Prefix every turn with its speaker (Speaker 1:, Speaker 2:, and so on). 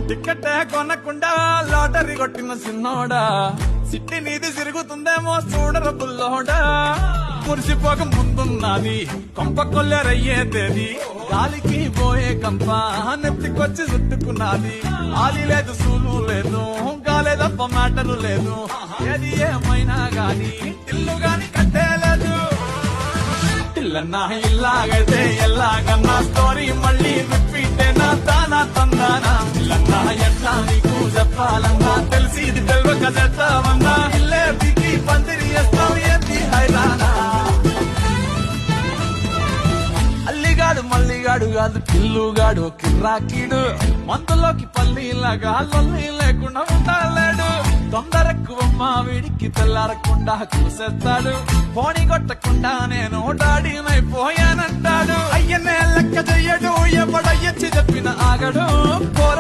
Speaker 1: ticket కొనకుండా lottery కొట్టిన సిన్నోడా సిట్టి నీది తిరుగుతుందేమో చూడర బుల్లోడా మురిసిపోక ముందున్నది కొంప కొల్లెరయ్యేది గాలికి పోయే కంప నెత్తికొచ్చి చుట్టుకున్నది ఆలి లేదు సూలు లేదు గాలే తప్ప మ్యాటరు లేదు ఏది ఏమైనా గాని ఇల్లు గాని కట్టేలేదు ఇల్లన్నా ఇల్లాగైతే ఎల్లాగన్నా స్టోరీ మళ్ళీ రిపీటేనా తానా తందానా ఇల్లన్నా ఎట్లా నీకు చెప్పాలన్నా తెలిసి ఇది తెలియక చేస్తామన్నా ఇల్లే దిగి పందిరి వేస్తాం ఏంది హైరానా అల్లిగాడు మల్లిగాడు కాదు పిల్లుగాడు కిర్రాకీడు మందులోకి పల్లీలాగా లొల్లి లేకుండా ఉండాలేడు తొందరెక్కువమ్మా వీడికి తెల్లారకుండా కూసేస్తాడు పోనీ కొట్టకుండా నేను డాడీనైపోయానంటాడు అయ్యనే లెక్క చెయ్యడు ఎవడయ్యచ్చి చెప్పిన ఆగడు పోర